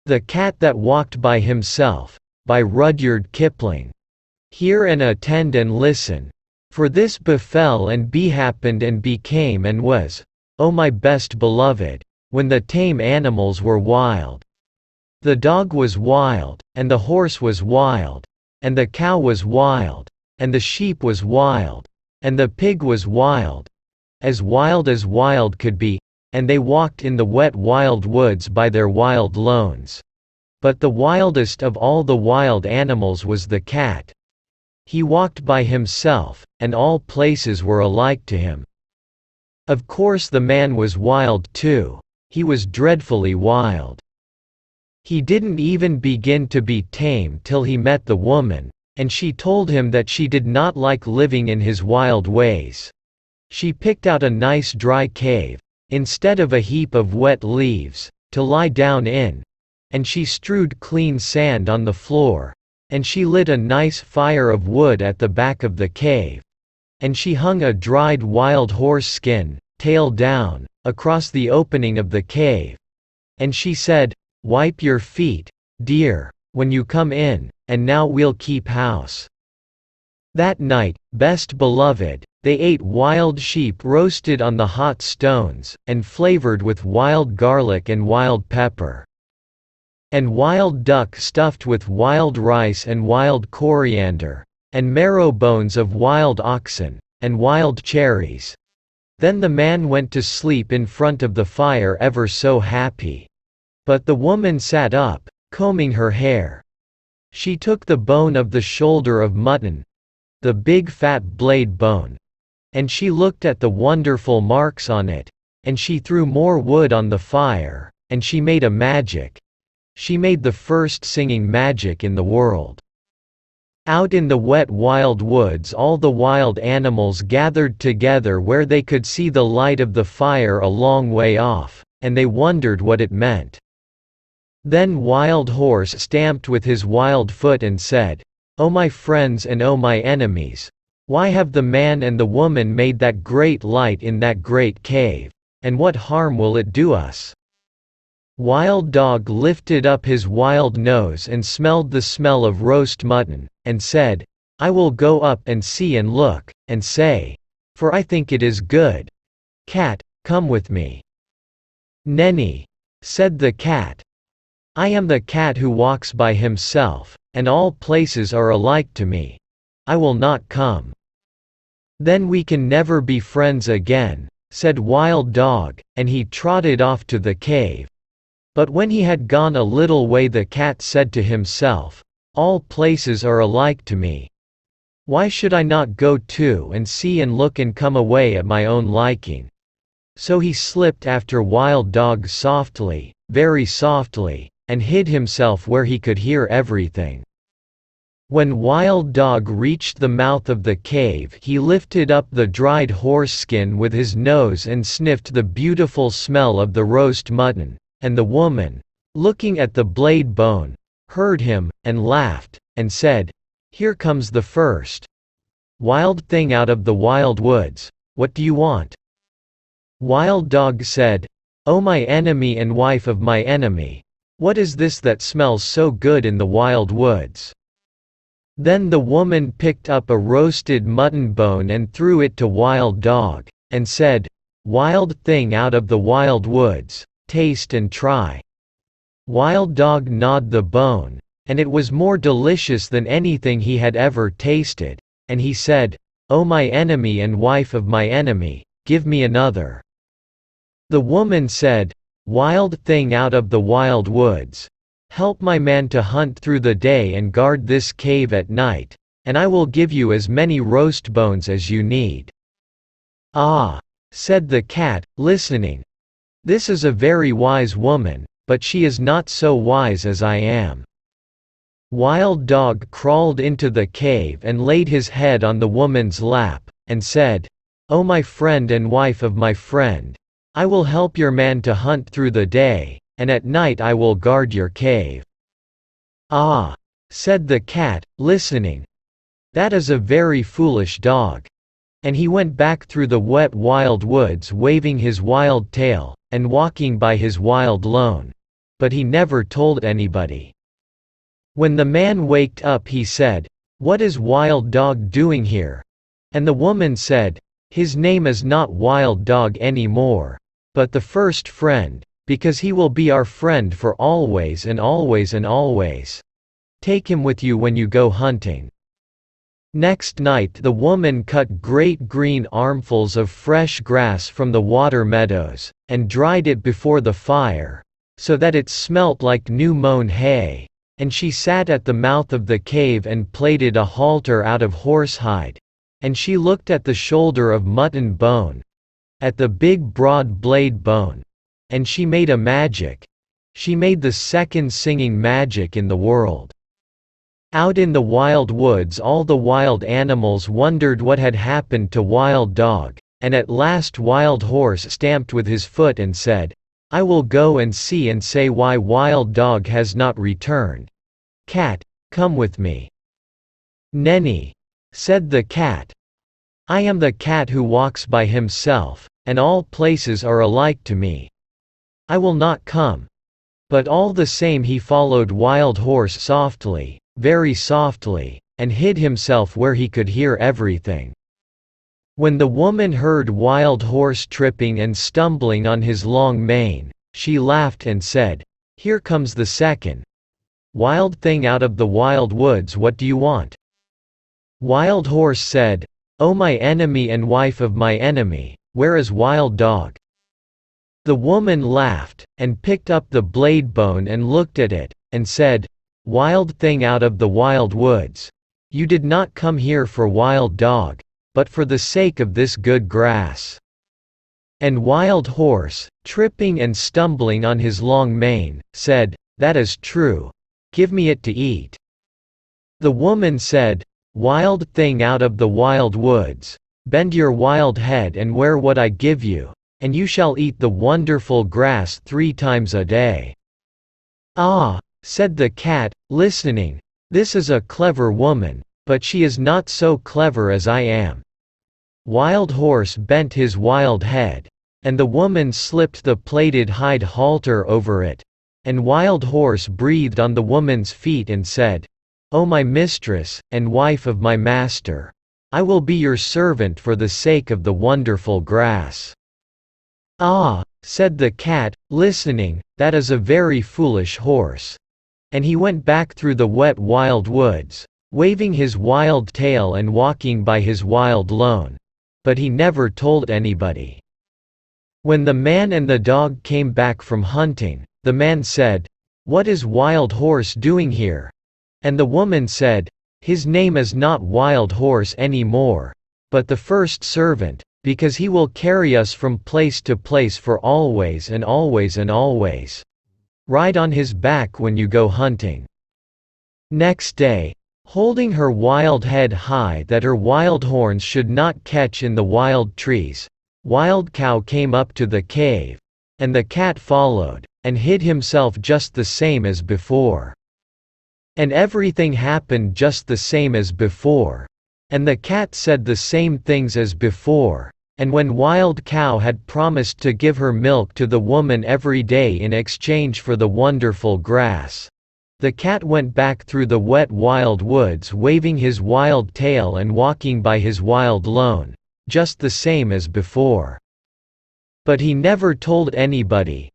The Cat That Walked by Himself, by Rudyard Kipling. Hear and attend and listen. For this befell and behappened and became and was, O my best beloved, when the tame animals were wild. The dog was wild, and the horse was wild, and the cow was wild, and the sheep was wild, and the pig was wild as wild could be, and they walked in the wet wild woods by their wild lones. But the wildest of all the wild animals was the cat. He walked by himself, and all places were alike to him. Of course the man was wild too. He was dreadfully wild. He didn't even begin to be tame till he met the woman, and she told him that she did not like living in his wild ways. She picked out a nice dry cave, instead of a heap of wet leaves, to lie down in, and she strewed clean sand on the floor, and she lit a nice fire of wood at the back of the cave, and she hung a dried wild horse skin, tail down, across the opening of the cave, and she said, "Wipe your feet, dear, when you come in, and now we'll keep house." That night, best beloved, they ate wild sheep roasted on the hot stones, and flavored with wild garlic and wild pepper, and wild duck stuffed with wild rice and wild coriander, and marrow bones of wild oxen, and wild cherries. Then the man went to sleep in front of the fire ever so happy. But the woman sat up, combing her hair. She took the bone of the shoulder of mutton, the big fat blade bone, and she looked at the wonderful marks on it, and she threw more wood on the fire, and she made a magic. She made the first singing magic in the world. Out in the wet wild woods all the wild animals gathered together where they could see the light of the fire a long way off, and they wondered what it meant. Then Wild Horse stamped with his wild foot and said, "O my friends and O my enemies, why have the man and the woman made that great light in that great cave, and what harm will it do us?" Wild Dog lifted up his wild nose and smelled the smell of roast mutton, and said, "I will go up and see and look, and say, for I think it is good. Cat, come with me." "Nenny," said the cat, "I am the cat who walks by himself, and all places are alike to me. I will not come." "Then we can never be friends again," said Wild Dog, and he trotted off to the cave. But when he had gone a little way the cat said to himself, "All places are alike to me. Why should I not go too and see and look and come away at my own liking?" So he slipped after Wild Dog softly, very softly, and hid himself where he could hear everything. When Wild Dog reached the mouth of the cave he lifted up the dried horse skin with his nose and sniffed the beautiful smell of the roast mutton, and the woman, looking at the blade bone, heard him, and laughed, and said, "Here comes the first wild thing out of the wild woods. What do you want?" Wild Dog said, "O my enemy and wife of my enemy, what is this that smells so good in the wild woods?" Then the woman picked up a roasted mutton bone and threw it to Wild Dog, and said, "Wild thing out of the wild woods, taste and try." Wild Dog gnawed the bone, and it was more delicious than anything he had ever tasted, and he said, "O my enemy and wife of my enemy, give me another." The woman said, "Wild thing out of the wild woods, help my man to hunt through the day and guard this cave at night, and I will give you as many roast bones as you need." "Ah," said the cat, listening, "this is a very wise woman, but she is not so wise as I am." Wild Dog crawled into the cave and laid his head on the woman's lap, and said, "O my friend and wife of my friend, I will help your man to hunt through the day, and at night I will guard your cave." "Ah," said the cat, listening, "that is a very foolish dog." And he went back through the wet wild woods waving his wild tail, and walking by his wild lone. but he never told anybody. When the man waked up he said, "What is Wild Dog doing here?" And the woman said, "His name is not Wild Dog anymore, but the first friend, because he will be our friend for always and always and always. Take him with you when you go hunting." Next night the woman cut great green armfuls of fresh grass from the water meadows, and dried it before the fire, so that it smelt like new mown hay, and she sat at the mouth of the cave and plaited a halter out of horsehide, and she looked at the shoulder of mutton bone, at the big broad blade bone, and she made a magic. She made the second singing magic in the world. Out in the wild woods all the wild animals wondered what had happened to Wild Dog, and at last Wild Horse stamped with his foot and said, "I will go and see and say why Wild Dog has not returned. Cat, come with me." "Nenny," said the cat, "I am the cat who walks by himself, and all places are alike to me. I will not come." But all the same he followed Wild Horse softly, very softly, and hid himself where he could hear everything. When the woman heard Wild Horse tripping and stumbling on his long mane, she laughed and said, "Here comes the second. Wild thing out of the wild woods, what do you want?" Wild Horse said, "O my enemy and wife of my enemy, where is Wild Dog?" The woman laughed, and picked up the blade bone and looked at it, and said, "Wild thing out of the wild woods, you did not come here for Wild Dog, but for the sake of this good grass." And Wild Horse, tripping and stumbling on his long mane, said, "That is true. Give me it to eat." The woman said, "Wild thing out of the wild woods, bend your wild head and wear what I give you, and you shall eat the wonderful grass 3 times a day." "Ah," said the cat, listening, "this is a clever woman, but she is not so clever as I am." Wild Horse bent his wild head, and the woman slipped the plaited hide halter over it, and Wild Horse breathed on the woman's feet and said, "O my mistress, and wife of my master, I will be your servant for the sake of the wonderful grass." "Ah," said the cat, listening, "that is a very foolish horse." And he went back through the wet wild woods, waving his wild tail and walking by his wild lone. But he never told anybody. When the man and the dog came back from hunting, the man said, "What is Wild Horse doing here?" And the woman said, "His name is not Wild Horse any more, but the first servant, because he will carry us from place to place for always and always and always. Ride on his back when you go hunting." Next day, holding her wild head high that her wild horns should not catch in the wild trees, Wild Cow came up to the cave, and the cat followed, and hid himself just the same as before. And everything happened just the same as before, and the cat said the same things as before. And when Wild Cow had promised to give her milk to the woman every day in exchange for the wonderful grass, the cat went back through the wet wild woods waving his wild tail and walking by his wild lone, just the same as before. But he never told anybody.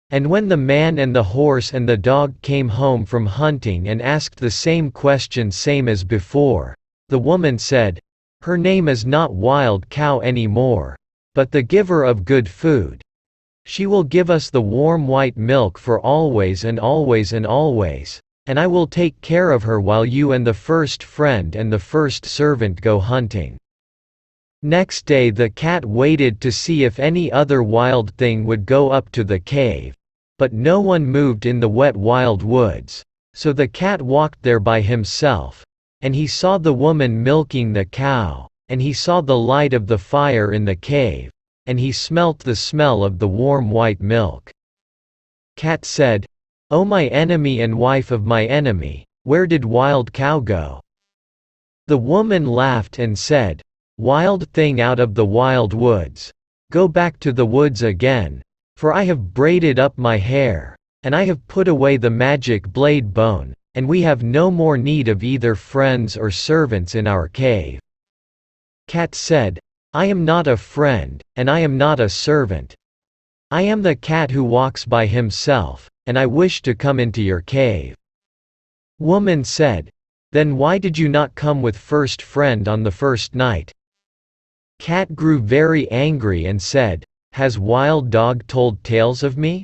And when the man and the horse and the dog came home from hunting and asked the same question same as before, the woman said, "Her name is not Wild Cow anymore, but the giver of good food. She will give us the warm white milk for always and always and always, and I will take care of her while you and the first friend and the first servant go hunting." Next day the cat waited to see if any other wild thing would go up to the cave, but no one moved in the wet wild woods, so the cat walked there by himself. And he saw the woman milking the cow, and he saw the light of the fire in the cave, and he smelt the smell of the warm white milk. Cat said, "O my enemy and wife of my enemy, where did Wild Cow go?" The woman laughed and said, "Wild thing out of the wild woods, go back to the woods again, for I have braided up my hair, and I have put away the magic blade bone, and we have no more need of either friends or servants in our cave." Cat said, "I am not a friend, and I am not a servant. I am the cat who walks by himself, and I wish to come into your cave." Woman said, "Then why did you not come with first friend on the first night?" Cat grew very angry and said, "Has Wild Dog told tales of me?"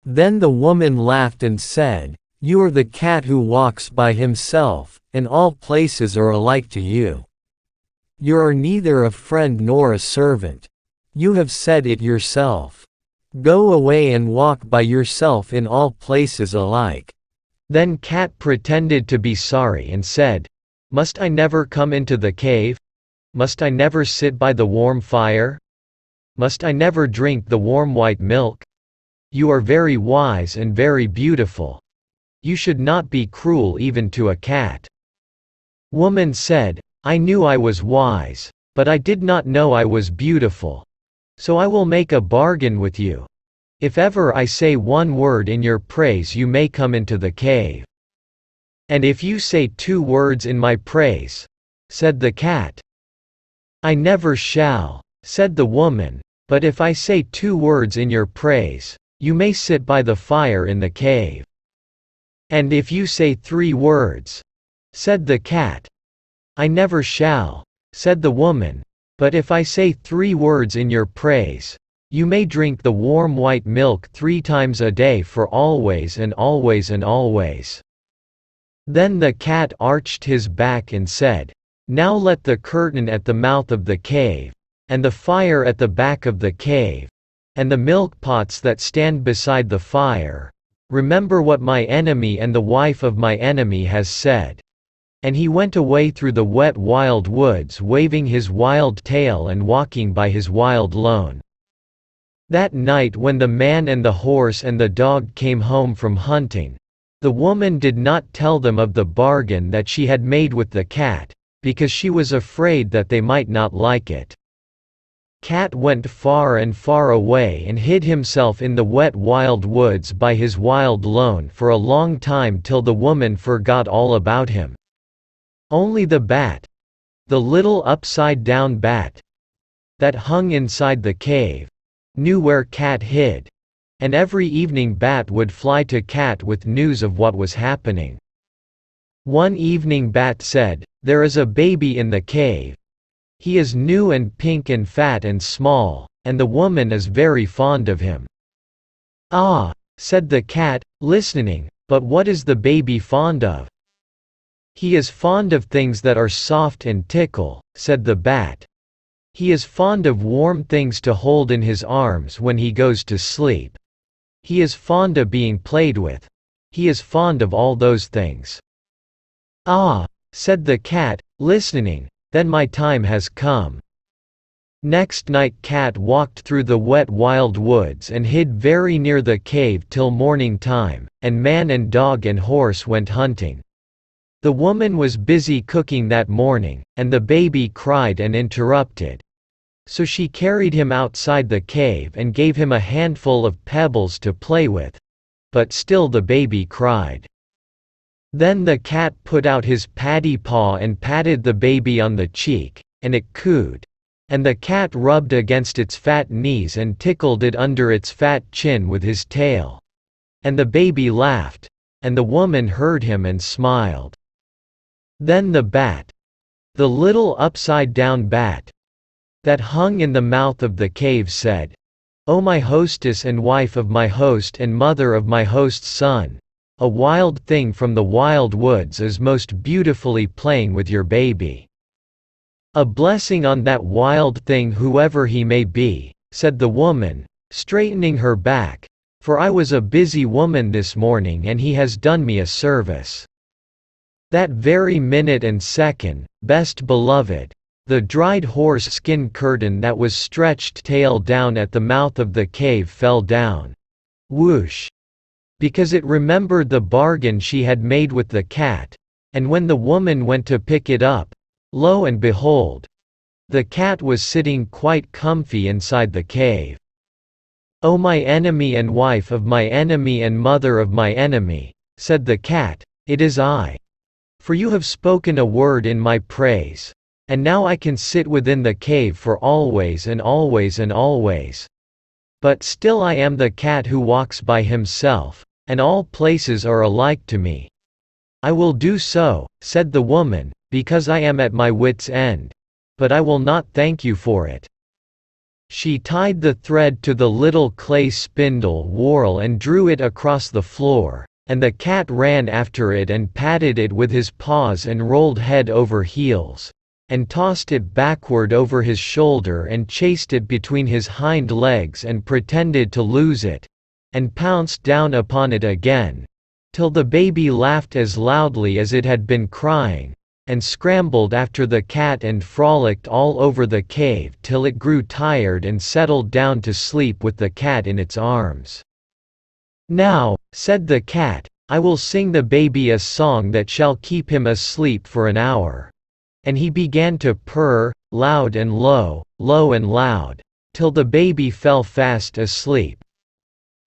Then the woman laughed and said, "You are the cat who walks by himself, and all places are alike to you. You are neither a friend nor a servant. You have said it yourself. Go away and walk by yourself in all places alike." Then Cat pretended to be sorry and said, "Must I never come into the cave? Must I never sit by the warm fire? Must I never drink the warm white milk? You are very wise and very beautiful. You should not be cruel even to a cat." Woman said, "I knew I was wise, but I did not know I was beautiful. So I will make a bargain with you. If ever I say one word in your praise, you may come into the cave. And if you say 2 words in my praise," said the cat. "I never shall," said the woman, "but if I say 2 words in your praise, you may sit by the fire in the cave." "And if you say 3 words," said the cat. "I never shall," said the woman, "but if I say 3 words in your praise, you may drink the warm white milk 3 times a day for always and always and always." Then the cat arched his back and said, "Now let the curtain at the mouth of the cave, and the fire at the back of the cave, and the milk pots that stand beside the fire, remember what my enemy and the wife of my enemy has said." And he went away through the wet wild woods waving his wild tail and walking by his wild lone. That night when the man and the horse and the dog came home from hunting, the woman did not tell them of the bargain that she had made with the cat, because she was afraid that they might not like it. Cat went far and far away and hid himself in the wet wild woods by his wild lone for a long time till the woman forgot all about him. Only the bat, the little upside-down bat, that hung inside the cave, knew where Cat hid, and every evening Bat would fly to Cat with news of what was happening. One evening Bat said, "There is a baby in the cave. He is new and pink and fat and small, and the woman is very fond of him." "Ah," said the cat, listening, "but what is the baby fond of?" "He is fond of things that are soft and tickle," said the bat. "He is fond of warm things to hold in his arms when he goes to sleep. He is fond of being played with. He is fond of all those things." "Ah," said the cat, listening, "then my time has come." Next night Cat walked through the wet wild woods and hid very near the cave till morning time, and man and dog and horse went hunting. The woman was busy cooking that morning, and the baby cried and interrupted. So she carried him outside the cave and gave him a handful of pebbles to play with. But still the baby cried. Then the cat put out his paddy paw and patted the baby on the cheek, and it cooed. And the cat rubbed against its fat knees and tickled it under its fat chin with his tail. And the baby laughed, and the woman heard him and smiled. Then the bat, the little upside-down bat, that hung in the mouth of the cave said, "O my hostess and wife of my host and mother of my host's son, a wild thing from the wild woods is most beautifully playing with your baby. A blessing on that wild thing whoever he may be," said the woman, straightening her back, "for I was a busy woman this morning and he has done me a service." That very minute and second, best beloved, the dried horse skin curtain that was stretched tail down at the mouth of the cave fell down. Whoosh! Because it remembered the bargain she had made with the cat, and when the woman went to pick it up, lo and behold! The cat was sitting quite comfy inside the cave. "O my enemy and wife of my enemy and mother of my enemy," said the cat, "it is I. For you have spoken a word in my praise. And now I can sit within the cave for always and always and always. But still I am the cat who walks by himself, and all places are alike to me." "I will do so," said the woman, "because I am at my wit's end. But I will not thank you for it." She tied the thread to the little clay spindle whorl and drew it across the floor, and the cat ran after it and patted it with his paws and rolled head over heels, and tossed it backward over his shoulder and chased it between his hind legs and pretended to lose it, and pounced down upon it again, till the baby laughed as loudly as it had been crying, and scrambled after the cat and frolicked all over the cave till it grew tired and settled down to sleep with the cat in its arms. "Now," said the cat, "I will sing the baby a song that shall keep him asleep for an hour." And he began to purr, loud and low, low and loud, till the baby fell fast asleep.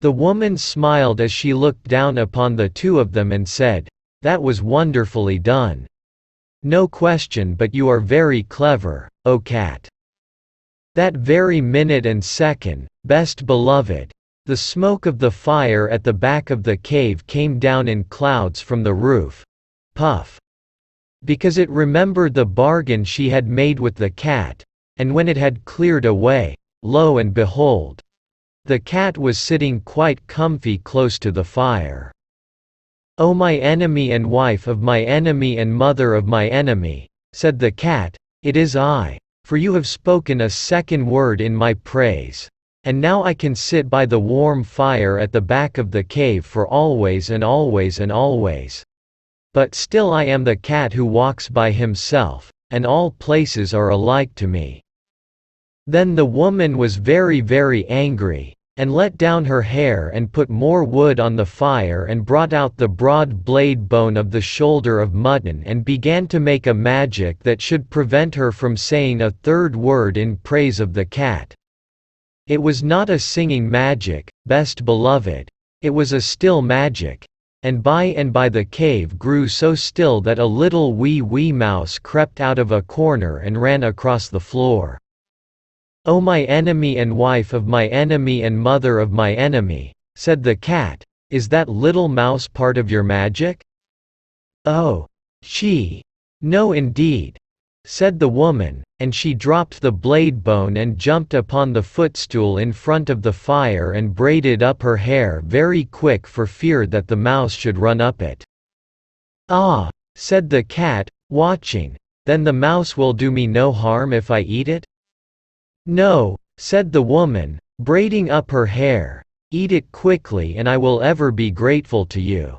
The woman smiled as she looked down upon the two of them and said, "That was wonderfully done. No question but you are very clever, O cat." That very minute and second, best beloved, the smoke of the fire at the back of the cave came down in clouds from the roof. Puff! Because it remembered the bargain she had made with the cat, and when it had cleared away, lo and behold! The cat was sitting quite comfy close to the fire. "O my enemy and wife of my enemy and mother of my enemy," said the cat, "it is I. For you have spoken a second word in my praise. And now I can sit by the warm fire at the back of the cave for always and always and always. But still I am the cat who walks by himself, and all places are alike to me." Then the woman was very very angry, and let down her hair and put more wood on the fire and brought out the broad blade bone of the shoulder of mutton and began to make a magic that should prevent her from saying a third word in praise of the cat. It was not a singing magic, best beloved. It was a still magic. And by the cave grew so still that a little wee mouse crept out of a corner and ran across the floor. "O my enemy and wife of my enemy and mother of my enemy," said the cat, "is that little mouse part of your magic?" "Oh, no indeed," said the woman, and she dropped the blade bone and jumped upon the footstool in front of the fire and braided up her hair very quick for fear that the mouse should run up it. "Ah," said the cat, watching, "then the mouse will do me no harm if I eat it?" "No," said the woman, braiding up her hair, "eat it quickly and I will ever be grateful to you."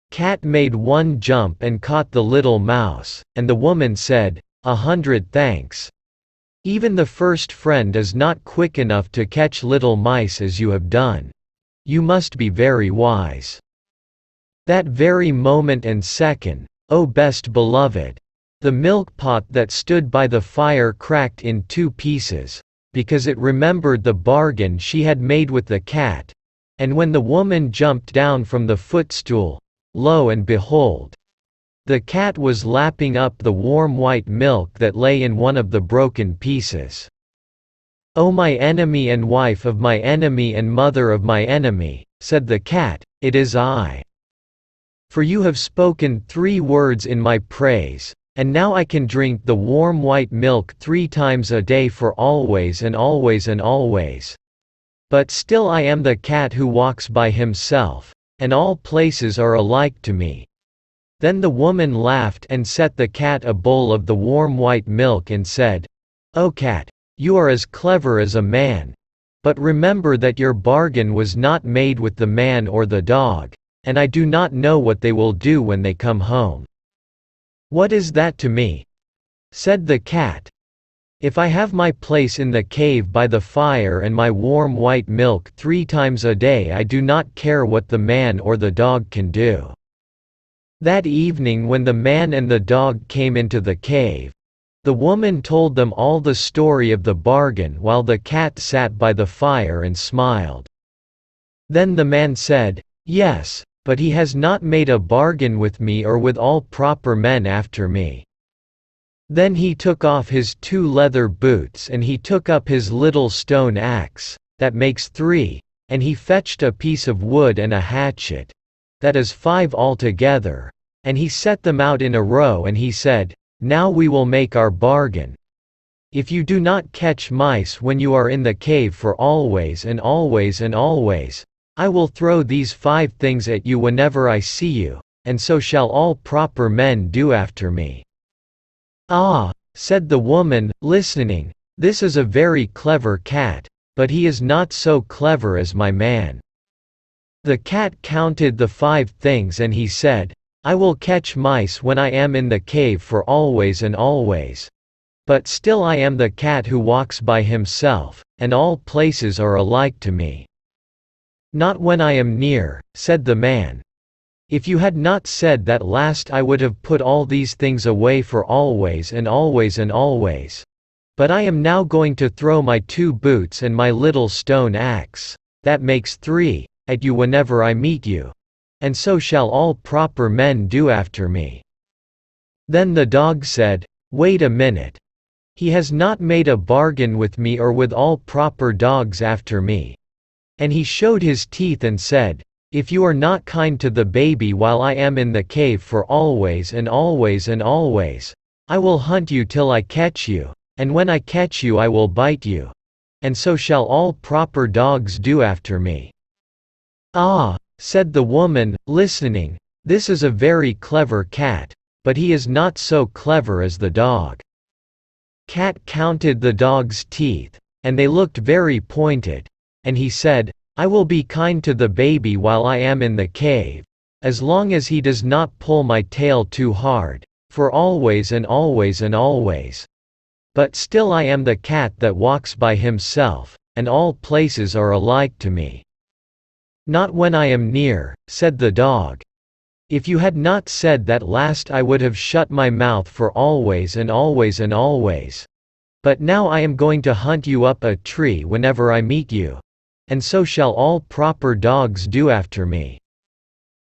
Cat made one jump and caught the little mouse, and the woman said, "100 thanks. Even the first friend is not quick enough to catch little mice as you have done. You must be very wise." That very moment and second, O best beloved, the milk pot that stood by the fire cracked in 2 pieces, because it remembered the bargain she had made with the cat, and when the woman jumped down from the footstool, lo and behold! The cat was lapping up the warm white milk that lay in one of the broken pieces. "O my enemy and wife of my enemy and mother of my enemy," said the cat, "it is I. For you have spoken 3 words in my praise, and now I can drink the warm white milk 3 times a day for always and always and always. But still I am the cat who walks by himself, and all places are alike to me." Then the woman laughed and set the cat a bowl of the warm white milk and said, "O cat, you are as clever as a man. But remember that your bargain was not made with the man or the dog, and I do not know what they will do when they come home." "What is that to me?" said the cat. "If I have my place in the cave by the fire and my warm white milk 3 times a day, I do not care what the man or the dog can do." That evening when the man and the dog came into the cave, The woman told them all the story of the bargain while the cat sat by the fire and smiled. Then the man said, "Yes, but he has not made a bargain with me or with all proper men after me." Then he took off his 2 leather boots and he took up his little stone axe, that makes 3, and he fetched a piece of wood and a hatchet, that is 5 altogether, and he set them out in a row and he said, "Now we will make our bargain. If you do not catch mice when you are in the cave for always and always and always, I will throw these 5 things at you whenever I see you, and so shall all proper men do after me." "Ah," said the woman, listening, "this is a very clever cat, but he is not so clever as my man." The cat counted the 5 things and he said, "I will catch mice when I am in the cave for always and always. But still I am the cat who walks by himself, and all places are alike to me." "Not when I am near," said the man. "If you had not said that last I would have put all these things away for always and always and always. But I am now going to throw my 2 boots and my little stone axe, that makes 3, at you whenever I meet you. And so shall all proper men do after me." Then the dog said, "Wait a minute. He has not made a bargain with me or with all proper dogs after me." And he showed his teeth and said, "If you are not kind to the baby while I am in the cave for always and always and always, I will hunt you till I catch you, and when I catch you I will bite you. And so shall all proper dogs do after me." "Ah," said the woman, listening, "this is a very clever cat, but he is not so clever as the dog." Cat counted the dog's teeth, and they looked very pointed, and he said, "I will be kind to the baby while I am in the cave, as long as he does not pull my tail too hard, for always and always and always. But still I am the cat that walks by himself, and all places are alike to me." "Not when I am near," said the dog. "If you had not said that last I would have shut my mouth for always and always and always. But now I am going to hunt you up a tree whenever I meet you. And so shall all proper dogs do after me."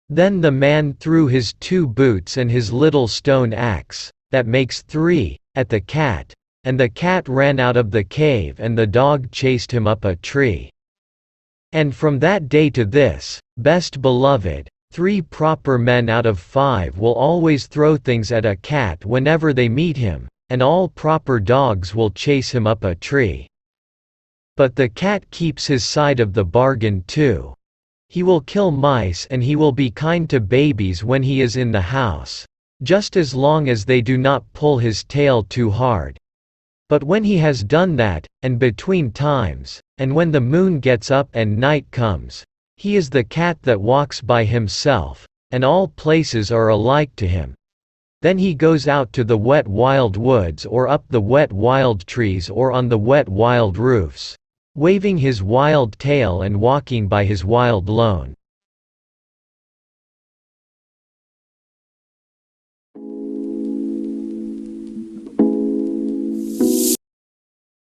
Then the man threw his 2 boots and his little stone axe, that makes 3, at the cat, and the cat ran out of the cave and the dog chased him up a tree. And from that day to this, best beloved, 3 proper men out of 5 will always throw things at a cat whenever they meet him, and all proper dogs will chase him up a tree. But the cat keeps his side of the bargain too. He will kill mice and he will be kind to babies when he is in the house, just as long as they do not pull his tail too hard. But when he has done that, and between times, and when the moon gets up and night comes, he is the cat that walks by himself, and all places are alike to him. Then he goes out to the wet wild woods or up the wet wild trees or on the wet wild roofs, waving his wild tail and walking by his wild lone.